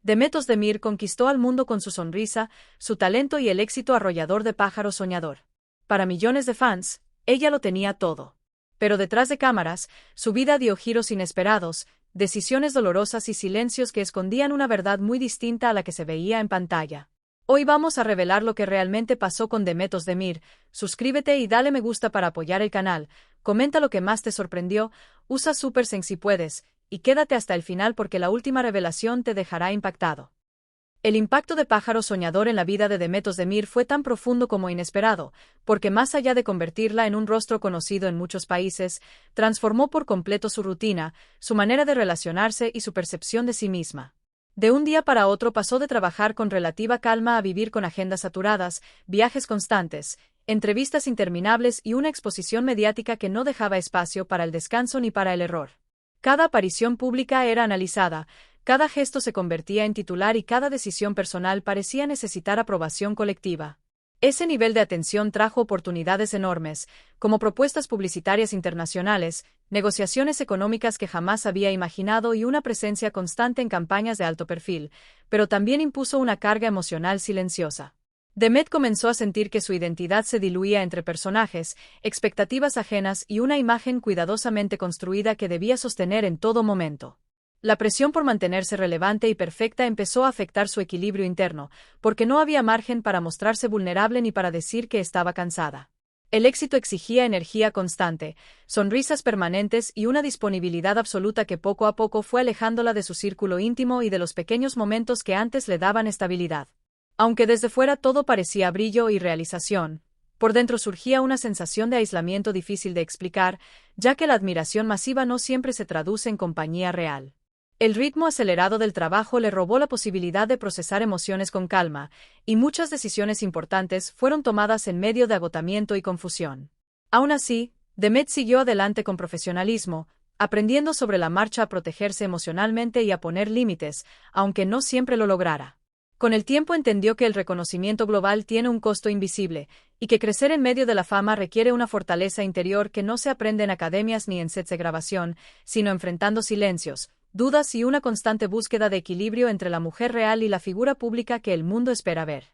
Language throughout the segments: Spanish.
Demet Özdemir conquistó al mundo con su sonrisa, su talento y el éxito arrollador de pájaro soñador. Para millones de fans, ella lo tenía todo. Pero detrás de cámaras, su vida dio giros inesperados, decisiones dolorosas y silencios que escondían una verdad muy distinta a la que se veía en pantalla. Hoy vamos a revelar lo que realmente pasó con Demet Özdemir. Suscríbete y dale me gusta para apoyar el canal, comenta lo que más te sorprendió, usa SuperSense si puedes, y quédate hasta el final porque la última revelación te dejará impactado. El impacto de pájaro soñador en la vida de Demet Özdemir fue tan profundo como inesperado, porque más allá de convertirla en un rostro conocido en muchos países, transformó por completo su rutina, su manera de relacionarse y su percepción de sí misma. De un día para otro pasó de trabajar con relativa calma a vivir con agendas saturadas, viajes constantes, entrevistas interminables y una exposición mediática que no dejaba espacio para el descanso ni para el error. Cada aparición pública era analizada, cada gesto se convertía en titular y cada decisión personal parecía necesitar aprobación colectiva. Ese nivel de atención trajo oportunidades enormes, como propuestas publicitarias internacionales, negociaciones económicas que jamás había imaginado y una presencia constante en campañas de alto perfil, pero también impuso una carga emocional silenciosa. Demet comenzó a sentir que su identidad se diluía entre personajes, expectativas ajenas y una imagen cuidadosamente construida que debía sostener en todo momento. La presión por mantenerse relevante y perfecta empezó a afectar su equilibrio interno, porque no había margen para mostrarse vulnerable ni para decir que estaba cansada. El éxito exigía energía constante, sonrisas permanentes y una disponibilidad absoluta que poco a poco fue alejándola de su círculo íntimo y de los pequeños momentos que antes le daban estabilidad. Aunque desde fuera todo parecía brillo y realización, por dentro surgía una sensación de aislamiento difícil de explicar, ya que la admiración masiva no siempre se traduce en compañía real. El ritmo acelerado del trabajo le robó la posibilidad de procesar emociones con calma, y muchas decisiones importantes fueron tomadas en medio de agotamiento y confusión. Aún así, Demet siguió adelante con profesionalismo, aprendiendo sobre la marcha a protegerse emocionalmente y a poner límites, aunque no siempre lo lograra. Con el tiempo entendió que el reconocimiento global tiene un costo invisible, y que crecer en medio de la fama requiere una fortaleza interior que no se aprende en academias ni en sets de grabación, sino enfrentando silencios, dudas y una constante búsqueda de equilibrio entre la mujer real y la figura pública que el mundo espera ver.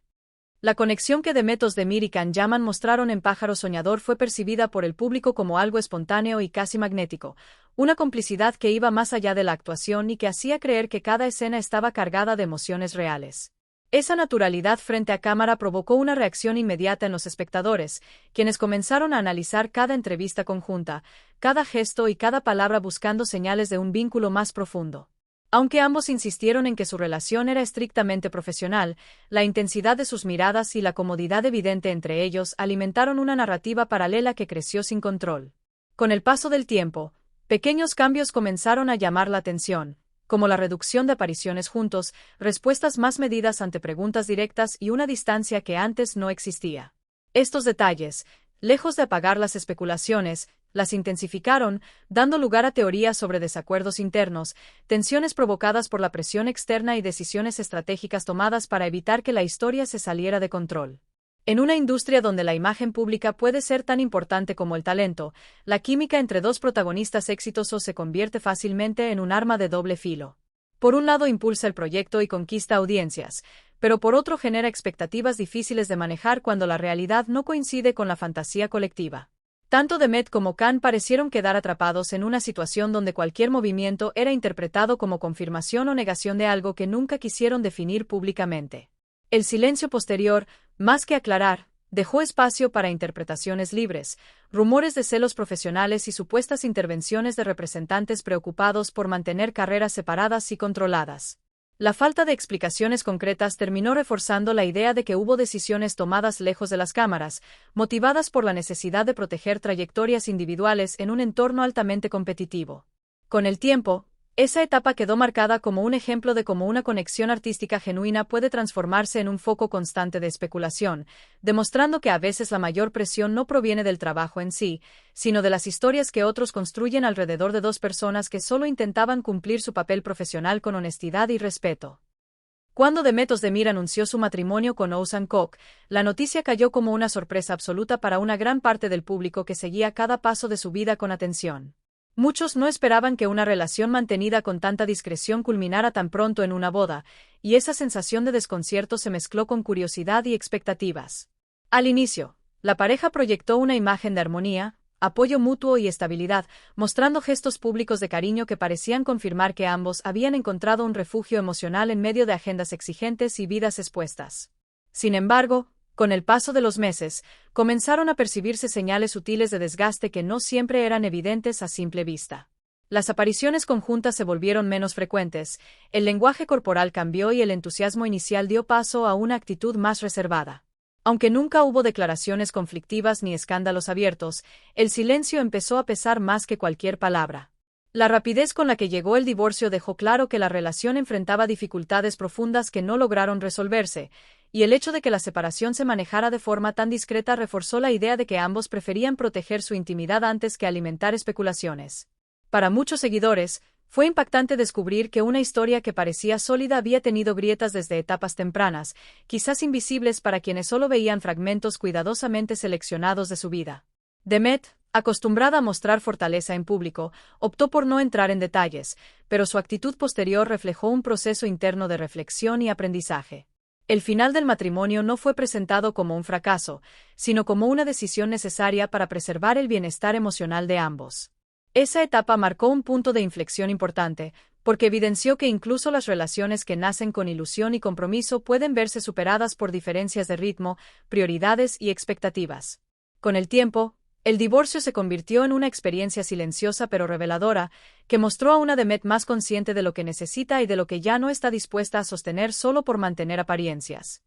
La conexión que Demet Özdemir y Can Yaman mostraron en Pájaro Soñador fue percibida por el público como algo espontáneo y casi magnético, una complicidad que iba más allá de la actuación y que hacía creer que cada escena estaba cargada de emociones reales. Esa naturalidad frente a cámara provocó una reacción inmediata en los espectadores, quienes comenzaron a analizar cada entrevista conjunta, cada gesto y cada palabra buscando señales de un vínculo más profundo. Aunque ambos insistieron en que su relación era estrictamente profesional, la intensidad de sus miradas y la comodidad evidente entre ellos alimentaron una narrativa paralela que creció sin control. Con el paso del tiempo, pequeños cambios comenzaron a llamar la atención, como la reducción de apariciones juntos, respuestas más medidas ante preguntas directas y una distancia que antes no existía. Estos detalles, lejos de apagar las especulaciones, las intensificaron, dando lugar a teorías sobre desacuerdos internos, tensiones provocadas por la presión externa y decisiones estratégicas tomadas para evitar que la historia se saliera de control. En una industria donde la imagen pública puede ser tan importante como el talento, la química entre dos protagonistas exitosos se convierte fácilmente en un arma de doble filo. Por un lado impulsa el proyecto y conquista audiencias, pero por otro genera expectativas difíciles de manejar cuando la realidad no coincide con la fantasía colectiva. Tanto Demet como Can parecieron quedar atrapados en una situación donde cualquier movimiento era interpretado como confirmación o negación de algo que nunca quisieron definir públicamente. El silencio posterior, más que aclarar, dejó espacio para interpretaciones libres, rumores de celos profesionales y supuestas intervenciones de representantes preocupados por mantener carreras separadas y controladas. La falta de explicaciones concretas terminó reforzando la idea de que hubo decisiones tomadas lejos de las cámaras, motivadas por la necesidad de proteger trayectorias individuales en un entorno altamente competitivo. Con el tiempo, esa etapa quedó marcada como un ejemplo de cómo una conexión artística genuina puede transformarse en un foco constante de especulación, demostrando que a veces la mayor presión no proviene del trabajo en sí, sino de las historias que otros construyen alrededor de dos personas que solo intentaban cumplir su papel profesional con honestidad y respeto. Cuando Demet Özdemir anunció su matrimonio con Oğuzhan Koç, la noticia cayó como una sorpresa absoluta para una gran parte del público que seguía cada paso de su vida con atención. Muchos no esperaban que una relación mantenida con tanta discreción culminara tan pronto en una boda, y esa sensación de desconcierto se mezcló con curiosidad y expectativas. Al inicio, la pareja proyectó una imagen de armonía, apoyo mutuo y estabilidad, mostrando gestos públicos de cariño que parecían confirmar que ambos habían encontrado un refugio emocional en medio de agendas exigentes y vidas expuestas. Sin embargo, con el paso de los meses, comenzaron a percibirse señales sutiles de desgaste que no siempre eran evidentes a simple vista. Las apariciones conjuntas se volvieron menos frecuentes, el lenguaje corporal cambió y el entusiasmo inicial dio paso a una actitud más reservada. Aunque nunca hubo declaraciones conflictivas ni escándalos abiertos, el silencio empezó a pesar más que cualquier palabra. La rapidez con la que llegó el divorcio dejó claro que la relación enfrentaba dificultades profundas que no lograron resolverse, y el hecho de que la separación se manejara de forma tan discreta reforzó la idea de que ambos preferían proteger su intimidad antes que alimentar especulaciones. Para muchos seguidores, fue impactante descubrir que una historia que parecía sólida había tenido grietas desde etapas tempranas, quizás invisibles para quienes solo veían fragmentos cuidadosamente seleccionados de su vida. Demet, acostumbrada a mostrar fortaleza en público, optó por no entrar en detalles, pero su actitud posterior reflejó un proceso interno de reflexión y aprendizaje. El final del matrimonio no fue presentado como un fracaso, sino como una decisión necesaria para preservar el bienestar emocional de ambos. Esa etapa marcó un punto de inflexión importante, porque evidenció que incluso las relaciones que nacen con ilusión y compromiso pueden verse superadas por diferencias de ritmo, prioridades y expectativas. Con el tiempo, el divorcio se convirtió en una experiencia silenciosa pero reveladora, que mostró a una Demet más consciente de lo que necesita y de lo que ya no está dispuesta a sostener solo por mantener apariencias.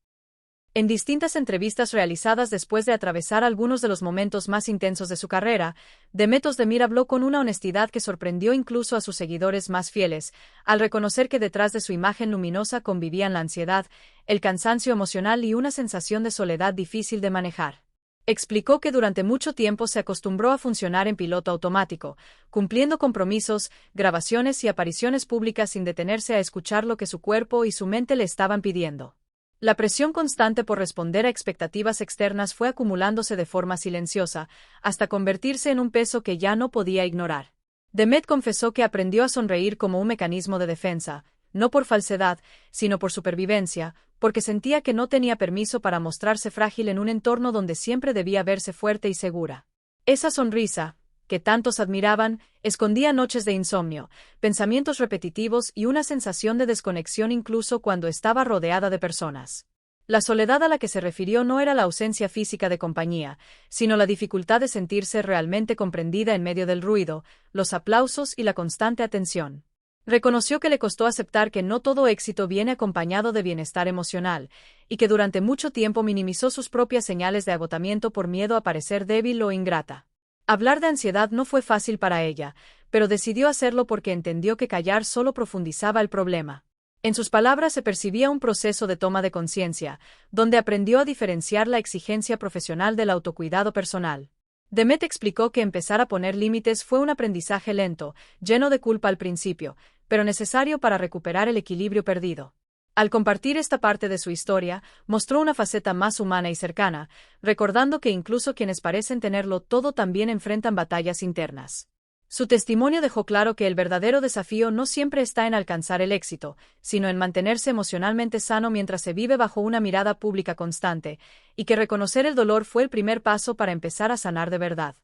En distintas entrevistas realizadas después de atravesar algunos de los momentos más intensos de su carrera, Demet Özdemir habló con una honestidad que sorprendió incluso a sus seguidores más fieles, al reconocer que detrás de su imagen luminosa convivían la ansiedad, el cansancio emocional y una sensación de soledad difícil de manejar. Explicó que durante mucho tiempo se acostumbró a funcionar en piloto automático, cumpliendo compromisos, grabaciones y apariciones públicas sin detenerse a escuchar lo que su cuerpo y su mente le estaban pidiendo. La presión constante por responder a expectativas externas fue acumulándose de forma silenciosa, hasta convertirse en un peso que ya no podía ignorar. Demet confesó que aprendió a sonreír como un mecanismo de defensa, no por falsedad, sino por supervivencia, porque sentía que no tenía permiso para mostrarse frágil en un entorno donde siempre debía verse fuerte y segura. Esa sonrisa, que tantos admiraban, escondía noches de insomnio, pensamientos repetitivos y una sensación de desconexión incluso cuando estaba rodeada de personas. La soledad a la que se refirió no era la ausencia física de compañía, sino la dificultad de sentirse realmente comprendida en medio del ruido, los aplausos y la constante atención. Reconoció que le costó aceptar que no todo éxito viene acompañado de bienestar emocional, y que durante mucho tiempo minimizó sus propias señales de agotamiento por miedo a parecer débil o ingrata. Hablar de ansiedad no fue fácil para ella, pero decidió hacerlo porque entendió que callar solo profundizaba el problema. En sus palabras se percibía un proceso de toma de conciencia, donde aprendió a diferenciar la exigencia profesional del autocuidado personal. Demet explicó que empezar a poner límites fue un aprendizaje lento, lleno de culpa al principio, pero necesario para recuperar el equilibrio perdido. Al compartir esta parte de su historia, mostró una faceta más humana y cercana, recordando que incluso quienes parecen tenerlo todo también enfrentan batallas internas. Su testimonio dejó claro que el verdadero desafío no siempre está en alcanzar el éxito, sino en mantenerse emocionalmente sano mientras se vive bajo una mirada pública constante, y que reconocer el dolor fue el primer paso para empezar a sanar de verdad.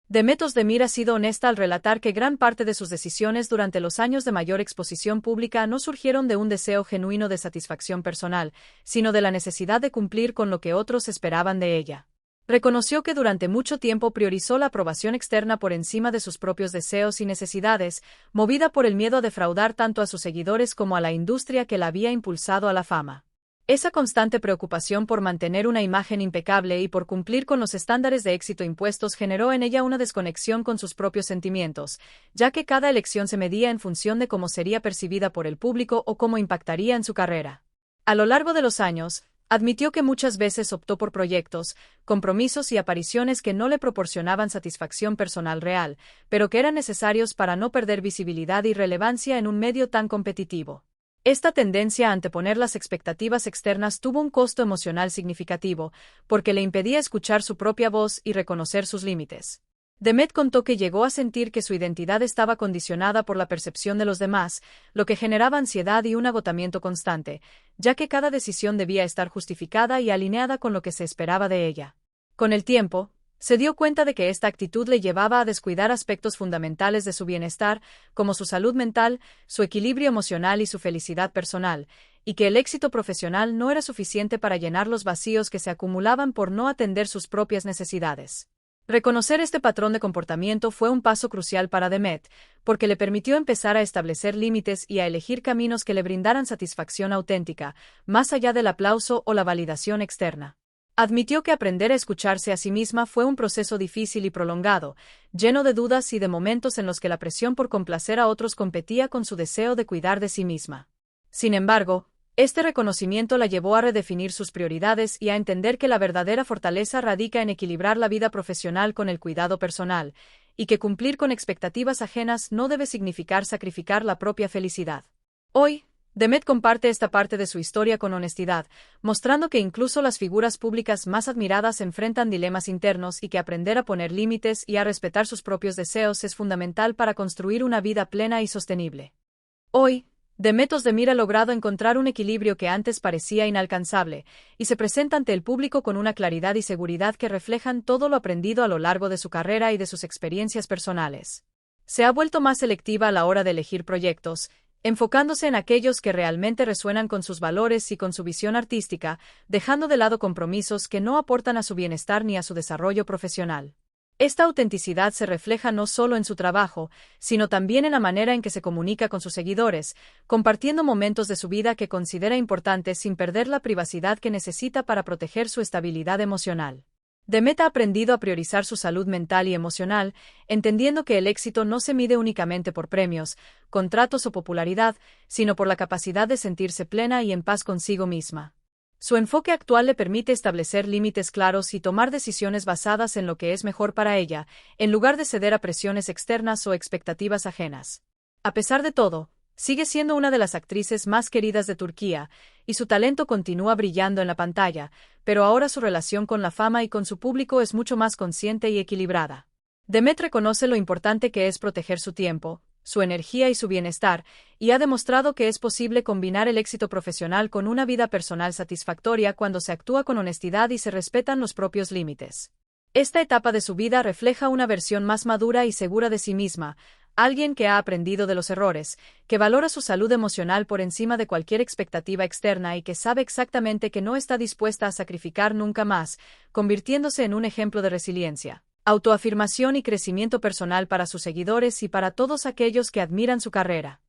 Demet Özdemir ha sido honesta al relatar que gran parte de sus decisiones durante los años de mayor exposición pública no surgieron de un deseo genuino de satisfacción personal, sino de la necesidad de cumplir con lo que otros esperaban de ella. Reconoció que durante mucho tiempo priorizó la aprobación externa por encima de sus propios deseos y necesidades, movida por el miedo a defraudar tanto a sus seguidores como a la industria que la había impulsado a la fama. Esa constante preocupación por mantener una imagen impecable y por cumplir con los estándares de éxito impuestos generó en ella una desconexión con sus propios sentimientos, ya que cada elección se medía en función de cómo sería percibida por el público o cómo impactaría en su carrera. A lo largo de los años, admitió que muchas veces optó por proyectos, compromisos y apariciones que no le proporcionaban satisfacción personal real, pero que eran necesarios para no perder visibilidad y relevancia en un medio tan competitivo. Esta tendencia a anteponer las expectativas externas tuvo un costo emocional significativo, porque le impedía escuchar su propia voz y reconocer sus límites. Demet contó que llegó a sentir que su identidad estaba condicionada por la percepción de los demás, lo que generaba ansiedad y un agotamiento constante, ya que cada decisión debía estar justificada y alineada con lo que se esperaba de ella. Con el tiempo, se dio cuenta de que esta actitud le llevaba a descuidar aspectos fundamentales de su bienestar, como su salud mental, su equilibrio emocional y su felicidad personal, y que el éxito profesional no era suficiente para llenar los vacíos que se acumulaban por no atender sus propias necesidades. Reconocer este patrón de comportamiento fue un paso crucial para Demet, porque le permitió empezar a establecer límites y a elegir caminos que le brindaran satisfacción auténtica, más allá del aplauso o la validación externa. Admitió que aprender a escucharse a sí misma fue un proceso difícil y prolongado, lleno de dudas y de momentos en los que la presión por complacer a otros competía con su deseo de cuidar de sí misma. Sin embargo, este reconocimiento la llevó a redefinir sus prioridades y a entender que la verdadera fortaleza radica en equilibrar la vida profesional con el cuidado personal, y que cumplir con expectativas ajenas no debe significar sacrificar la propia felicidad. Hoy, Demet comparte esta parte de su historia con honestidad, mostrando que incluso las figuras públicas más admiradas enfrentan dilemas internos y que aprender a poner límites y a respetar sus propios deseos es fundamental para construir una vida plena y sostenible. Hoy, Demet Özdemir ha logrado encontrar un equilibrio que antes parecía inalcanzable, y se presenta ante el público con una claridad y seguridad que reflejan todo lo aprendido a lo largo de su carrera y de sus experiencias personales. Se ha vuelto más selectiva a la hora de elegir proyectos, enfocándose en aquellos que realmente resuenan con sus valores y con su visión artística, dejando de lado compromisos que no aportan a su bienestar ni a su desarrollo profesional. Esta autenticidad se refleja no solo en su trabajo, sino también en la manera en que se comunica con sus seguidores, compartiendo momentos de su vida que considera importantes sin perder la privacidad que necesita para proteger su estabilidad emocional. Demet ha aprendido a priorizar su salud mental y emocional, entendiendo que el éxito no se mide únicamente por premios, contratos o popularidad, sino por la capacidad de sentirse plena y en paz consigo misma. Su enfoque actual le permite establecer límites claros y tomar decisiones basadas en lo que es mejor para ella, en lugar de ceder a presiones externas o expectativas ajenas. A pesar de todo, sigue siendo una de las actrices más queridas de Turquía, y su talento continúa brillando en la pantalla, pero ahora su relación con la fama y con su público es mucho más consciente y equilibrada. Demet reconoce lo importante que es proteger su tiempo, su energía y su bienestar, y ha demostrado que es posible combinar el éxito profesional con una vida personal satisfactoria cuando se actúa con honestidad y se respetan los propios límites. Esta etapa de su vida refleja una versión más madura y segura de sí misma, alguien que ha aprendido de los errores, que valora su salud emocional por encima de cualquier expectativa externa y que sabe exactamente que no está dispuesta a sacrificar nunca más, convirtiéndose en un ejemplo de resiliencia, autoafirmación y crecimiento personal para sus seguidores y para todos aquellos que admiran su carrera.